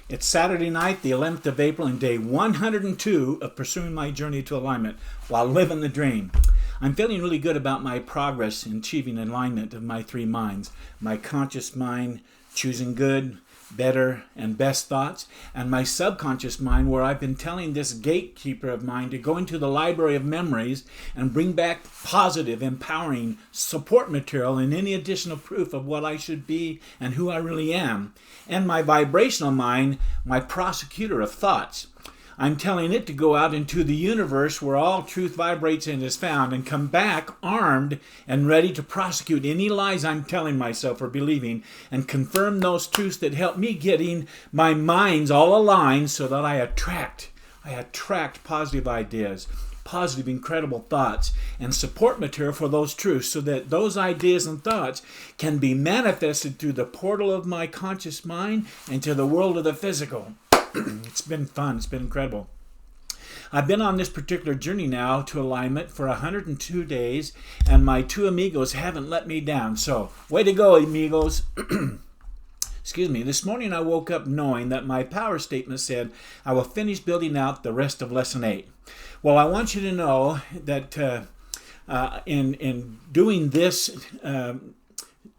It's Saturday night, the 11th of April, and day 102 of pursuing my journey to alignment while living the dream. I'm feeling really good about my progress in achieving alignment of my three minds: my conscious mind, choosing good, better, and best thoughts, and my subconscious mind, where I've been telling this gatekeeper of mine to go into the library of memories and bring back positive, empowering support material and any additional proof of what I should be and who I really am. And my vibrational mind, my prosecutor of thoughts. I'm telling it to go out into the universe where all truth vibrates and is found, and come back armed and ready to prosecute any lies I'm telling myself or believing, and confirm those truths that help me getting my minds all aligned so that I attract positive ideas, positive, incredible thoughts, and support material for those truths, so that those ideas and thoughts can be manifested through the portal of my conscious mind into the world of the physical. It's been fun. It's been incredible. I've been on this particular journey now to alignment for 102 days, and my two amigos haven't let me down. So, way to go, amigos. Excuse me. This morning I woke up knowing that my power statement said I will finish building out the rest of Lesson 8. Well, I want you to know that in doing this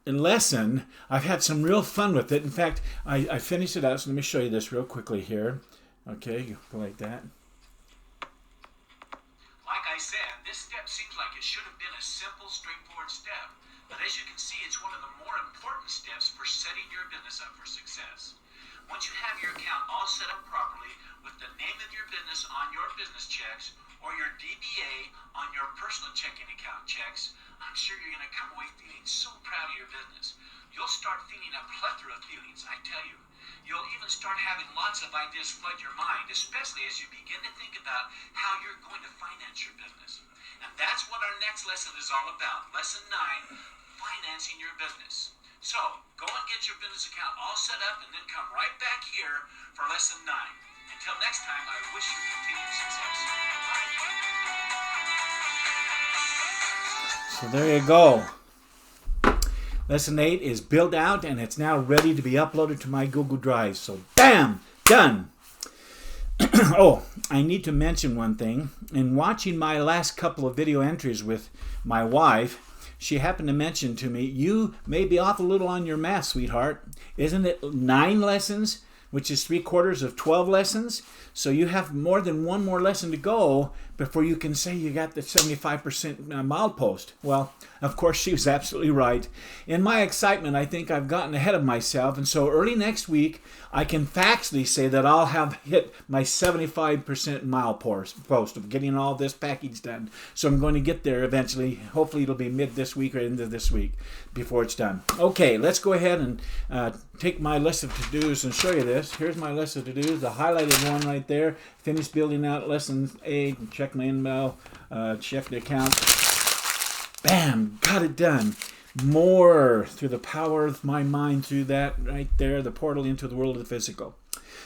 lesson, I've had some real fun with it. In fact, I finished it out, so let me show you this real quickly here. Okay, go like that. Like I said, this step seems like it should have been a simple, straightforward step, but as you can see, it's one of the more important steps for setting your business up for success. Once you have your account all set up properly with the name of your business on your business checks or your DBA on your personal checking account checks, I'm sure you're going to come away feeling so proud of your business. You'll start feeling a plethora of feelings, I tell you. You'll even start having lots of ideas flood your mind, especially as you begin to think about how you're going to finance your business. And that's what our next lesson is all about. Lesson 9, financing your business. So, go and get your business account all set up and then come right back here for Lesson 9. Until next time, I wish you continued success. Bye. So there you go. Lesson 8 is built out, and it's now ready to be uploaded to my Google Drive. So, bam! Done! Oh, I need to mention one thing. In watching my last couple of video entries with my wife, she happened to mention to me, you may be off a little on your math, sweetheart. Isn't it 9 lessons, which is 3/4 of 12 lessons? So you have more than one more lesson to go before you can say you got the 75% milepost. Well, of course, she was absolutely right. In my excitement, I think I've gotten ahead of myself, and so early next week, I can factually say that I'll have hit my 75% milepost of getting all this package done. So I'm going to get there eventually. Hopefully, it'll be mid this week or end of this week before it's done. Okay, let's go ahead and take my list of to-dos and show you this. Here's my list of to-dos, the highlighted one right there. Finish building out Lesson 8, check my email, check the account. Bam! Got it done. More through the power of my mind, through that right there, the portal into the world of the physical.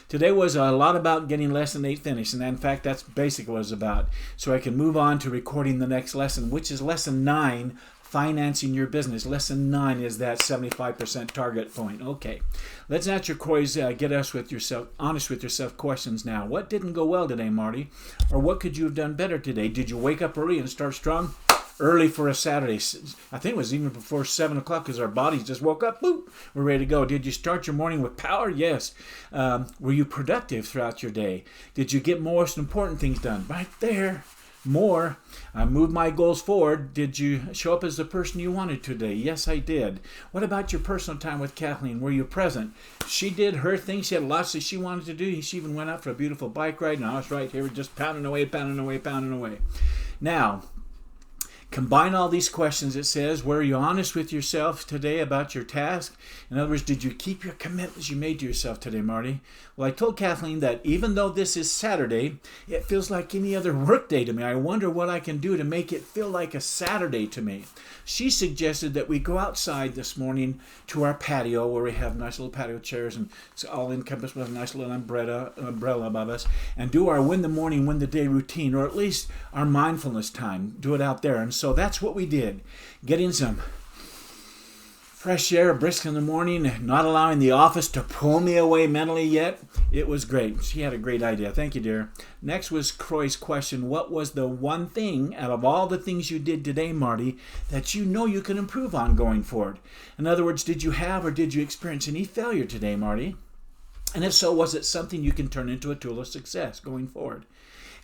Today was a lot about getting Lesson 8 finished, and in fact, that's basically what it's about. So I can move on to recording the next lesson, which is Lesson 9, financing your business. Lesson 9 is that 75% target point. Okay, let's answer Corey's get us with yourself, honest with yourself questions now. What didn't go well today, Marty? Or what could you have done better today? Did you wake up early and start strong? Early for a Saturday. I think it was even before 7 o'clock because our bodies just woke up. Boop, we're ready to go. Did you start your morning with power? Yes. Were you productive throughout your day? Did you get most important things done? Right there. More. I moved my goals forward. Did you show up as the person you wanted today? Yes, I did. What about your personal time with Kathleen? Were you present? She did her thing. She had lots that she wanted to do. She even went out for a beautiful bike ride, and I was right here just pounding away, pounding away, pounding away. Now, combine all these questions. It says, were you honest with yourself today about your task? In other words, did you keep your commitments you made to yourself today, Marty? Well, I told Kathleen that even though this is Saturday, it feels like any other work day to me. I wonder what I can do to make it feel like a Saturday to me. She suggested that we go outside this morning to our patio where we have nice little patio chairs and it's all encompassed with a nice little umbrella above us, and do our win the morning, win the day routine, or at least our mindfulness time. Do it out there. And so that's what we did. Getting some fresh air, brisk in the morning, not allowing the office to pull me away mentally yet. It was great. She had a great idea. Thank you, dear. Next was Croy's question. What was the one thing out of all the things you did today, Marty, that you know you can improve on going forward? In other words, did you have or did you experience any failure today, Marty? And if so, was it something you can turn into a tool of success going forward?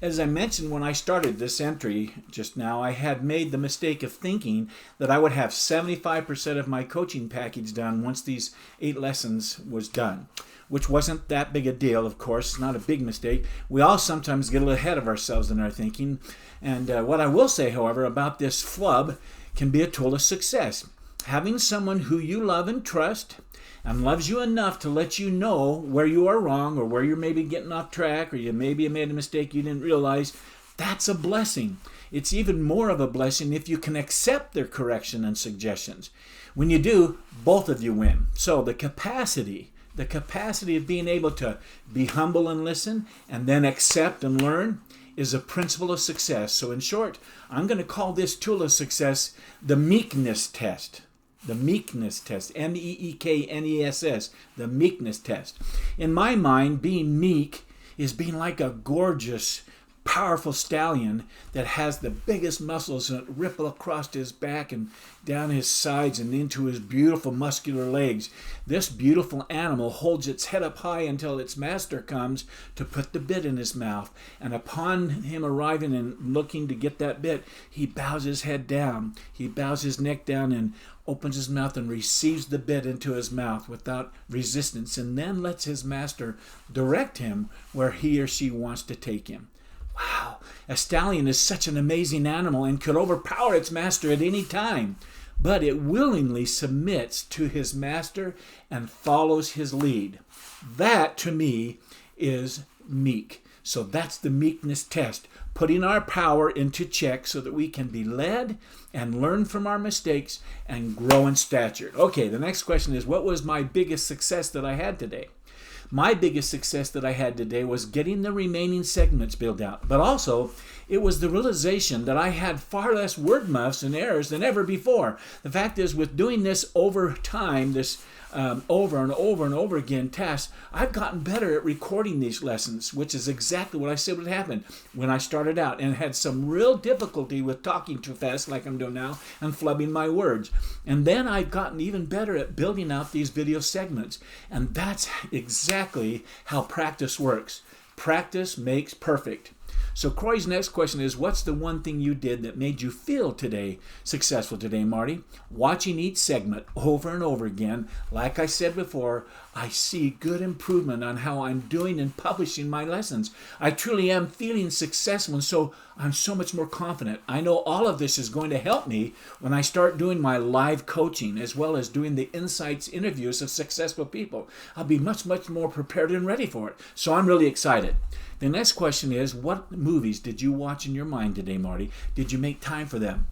As I mentioned when I started this entry just now, I had made the mistake of thinking that I would have 75% of my coaching package done once these 8 lessons was done, which wasn't that big a deal, of course. It's not a big mistake. We all sometimes get a little ahead of ourselves in our thinking. And what I will say, however, about this flub can be a tool of success. Having someone who you love and trust and loves you enough to let you know where you are wrong or where you're maybe getting off track or you maybe made a mistake you didn't realize, that's a blessing. It's even more of a blessing if you can accept their correction and suggestions. When you do, both of you win. So the capacity of being able to be humble and listen and then accept and learn is a principle of success. So in short, I'm going to call this tool of success the meekness test. The meekness test, meekness, the meekness test. In my mind, being meek is being like a gorgeous, powerful stallion that has the biggest muscles that ripple across his back and down his sides and into his beautiful muscular legs. This beautiful animal holds its head up high until its master comes to put the bit in his mouth. And upon him arriving and looking to get that bit, he bows his head down. He bows his neck down and opens his mouth and receives the bit into his mouth without resistance, and then lets his master direct him where he or she wants to take him. Wow, a stallion is such an amazing animal and could overpower its master at any time, but it willingly submits to his master and follows his lead. That, to me, is meek. So that's the meekness test, putting our power into check so that we can be led and learn from our mistakes and grow in stature. Okay, the next question is, what was my biggest success that I had today? My biggest success that I had today was getting the remaining segments built out. But also, it was the realization that I had far less word muffs and errors than ever before. The fact is, with doing this over time, this over and over and over again tasks, I've gotten better at recording these lessons, which is exactly what I said would happen when I started out and had some real difficulty with talking too fast like I'm doing now and flubbing my words. And then I've gotten even better at building out these video segments. And that's exactly how practice works. Practice makes perfect. So Croy's next question is, what's the one thing you did that made you feel today successful today, Marty? Watching each segment over and over again, like I said before, I see good improvement on how I'm doing and publishing my lessons. I truly am feeling successful, and so I'm so much more confident. I know all of this is going to help me when I start doing my live coaching as well as doing the insights interviews of successful people. I'll be much, much more prepared and ready for it. So I'm really excited. The next question is, what movies did you watch in your mind today, Marty? Did you make time for them?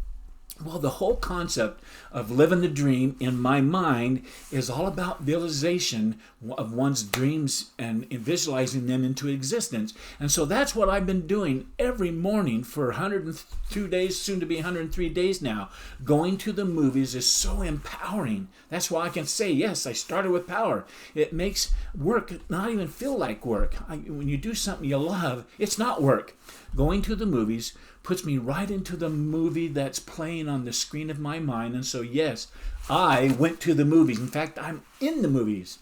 Well, the whole concept of living the dream in my mind is all about visualization of one's dreams and visualizing them into existence. And so that's what I've been doing every morning for 102 days, soon to be 103 days now. Going to the movies is so empowering. That's why I can say, yes, I started with power. It makes work not even feel like work. When you do something you love, it's not work. Going to the movies puts me right into the movie that's playing on the screen of my mind. And so, yes, I went to the movies. In fact, I'm in the movies.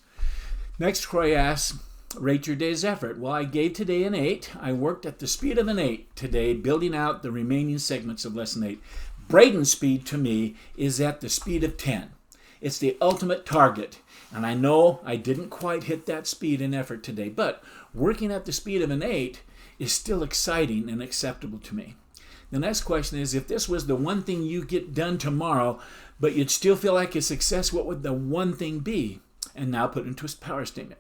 Next, Croy asks, rate your day's effort. Well, I gave today an 8. I worked at the speed of an 8 today, building out the remaining segments of Lesson 8. Braden's speed, to me, is at the speed of 10. It's the ultimate target. And I know I didn't quite hit that speed and effort today, but working at the speed of an 8 is still exciting and acceptable to me. The next question is, if this was the one thing you get done tomorrow, but you'd still feel like a success, what would the one thing be? And now put into a power statement.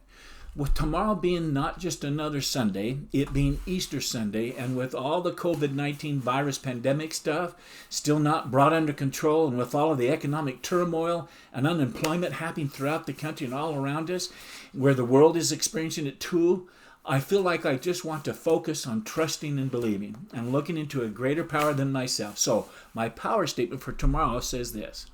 With tomorrow being not just another Sunday, it being Easter Sunday, and with all the COVID-19 virus pandemic stuff still not brought under control, and with all of the economic turmoil and unemployment happening throughout the country and all around us, where the world is experiencing it too, I feel like I just want to focus on trusting and believing and looking into a greater power than myself. So my power statement for tomorrow says this.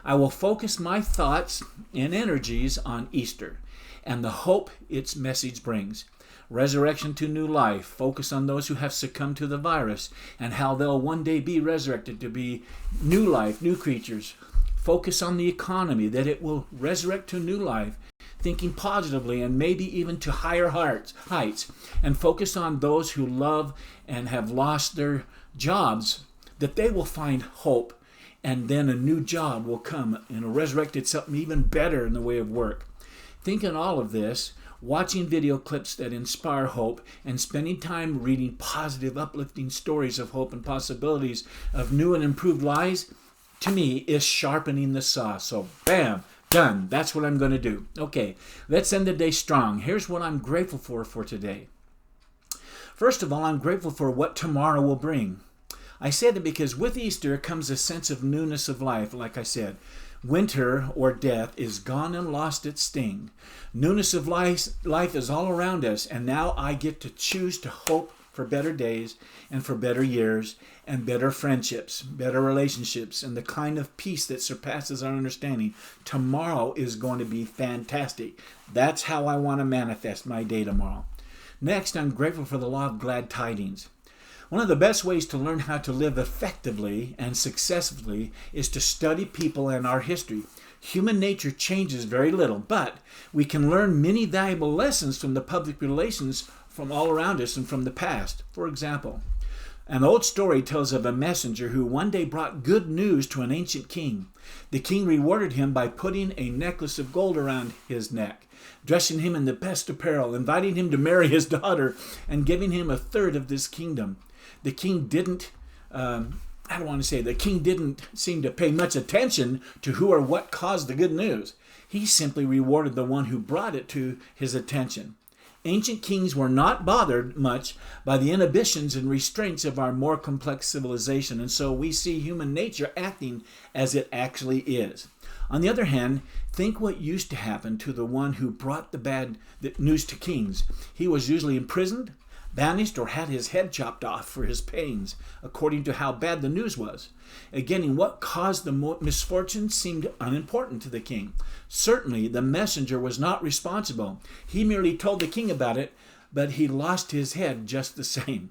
I will focus my thoughts and energies on Easter and the hope its message brings. Resurrection to new life. Focus on those who have succumbed to the virus and how they'll one day be resurrected to be new life, new creatures. Focus on the economy, that it will resurrect to new life, thinking positively and maybe even to higher heights. And focus on those who love and have lost their jobs, that they will find hope, and then a new job will come and a resurrected something even better in the way of work. Think on all of this, watching video clips that inspire hope, and spending time reading positive, uplifting stories of hope and possibilities of new and improved lives, to me, is sharpening the saw. So, bam, done. That's what I'm going to do. Okay, let's end the day strong. Here's what I'm grateful for today. First of all, I'm grateful for what tomorrow will bring. I say that because with Easter comes a sense of newness of life, like I said. Winter or death is gone and lost its sting. Newness of life is all around us, and now I get to choose to hope for better days and for better years and better friendships, better relationships, and the kind of peace that surpasses our understanding. Tomorrow is going to be fantastic. That's how I want to manifest my day tomorrow. Next, I'm grateful for the law of glad tidings. One of the best ways to learn how to live effectively and successfully is to study people and our history. Human nature changes very little, but we can learn many valuable lessons from the public relations from all around us and from the past. For example, an old story tells of a messenger who one day brought good news to an ancient king. The king rewarded him by putting a necklace of gold around his neck, dressing him in the best apparel, inviting him to marry his daughter, and giving him a third of this kingdom. The king didn't seem to pay much attention to who or what caused the good news. He simply rewarded the one who brought it to his attention. Ancient kings were not bothered much by the inhibitions and restraints of our more complex civilization, and so we see human nature acting as it actually is. On the other hand, think what used to happen to the one who brought the bad news to kings. He was usually imprisoned, banished, or had his head chopped off for his pains, according to how bad the news was. Again, what caused the misfortune seemed unimportant to the king. Certainly, the messenger was not responsible. He merely told the king about it, but he lost his head just the same.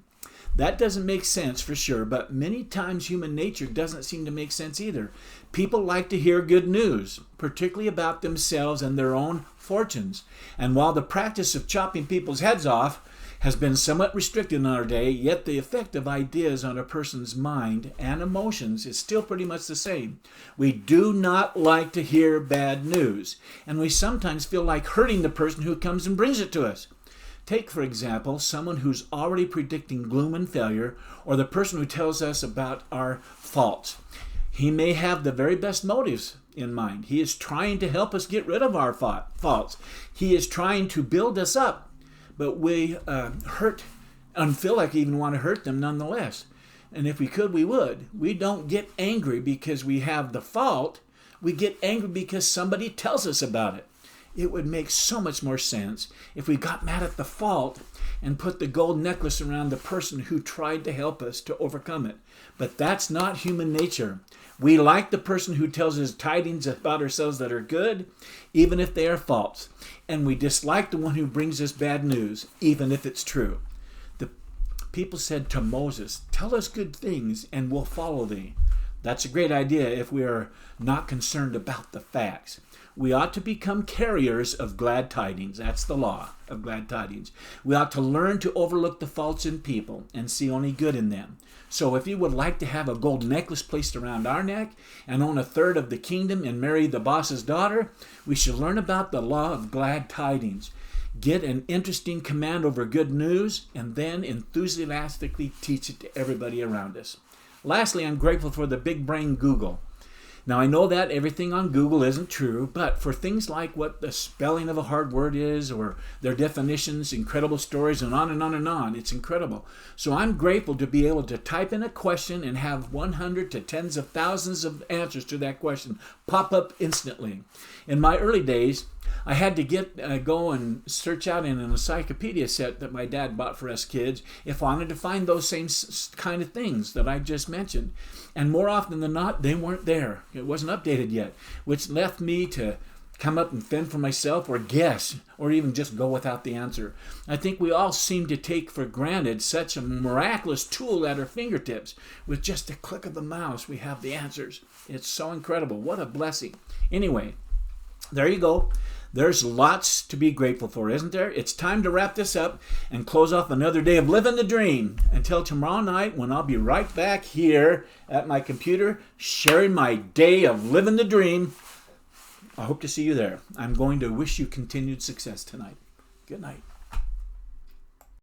That doesn't make sense for sure, but many times human nature doesn't seem to make sense either. People like to hear good news, particularly about themselves and their own fortunes. And while the practice of chopping people's heads off has been somewhat restricted in our day, yet the effect of ideas on a person's mind and emotions is still pretty much the same. We do not like to hear bad news, and we sometimes feel like hurting the person who comes and brings it to us. Take, for example, someone who's already predicting gloom and failure, or the person who tells us about our faults. He may have the very best motives in mind. He is trying to help us get rid of our faults. He is trying to build us up. But we hurt and feel like we even want to hurt them nonetheless. And if we could, we would. We don't get angry because we have the fault. We get angry because somebody tells us about it. It would make so much more sense if we got mad at the fault and put the gold necklace around the person who tried to help us to overcome it. But that's not human nature. We like the person who tells us tidings about ourselves that are good, even if they are false. And we dislike the one who brings us bad news, even if it's true. The people said to Moses, "Tell us good things and we'll follow thee." That's a great idea if we are not concerned about the facts. We ought to become carriers of glad tidings. That's the law of glad tidings. We ought to learn to overlook the faults in people and see only good in them. So if you would like to have a gold necklace placed around our neck and own a third of the kingdom and marry the boss's daughter, we should learn about the law of glad tidings. Get an interesting command over good news and then enthusiastically teach it to everybody around us. Lastly, I'm grateful for the big brain Google. Now, I know that everything on Google isn't true, but for things like what the spelling of a hard word is or their definitions, incredible stories, and on and on and on, it's incredible. So I'm grateful to be able to type in a question and have 100 to tens of thousands of answers to that question pop up instantly. In my early days, I had to go and search out in an encyclopedia set that my dad bought for us kids if I wanted to find those same kind of things that I just mentioned. And more often than not, they weren't there. It wasn't updated yet, which left me to come up and fend for myself or guess or even just go without the answer. I think we all seem to take for granted such a miraculous tool at our fingertips. With just a click of the mouse, we have the answers. It's so incredible. What a blessing. Anyway, there you go. There's lots to be grateful for, isn't there? It's time to wrap this up and close off another day of living the dream. Until tomorrow night, when I'll be right back here at my computer sharing my day of living the dream. I hope to see you there. I'm going to wish you continued success tonight. Good night.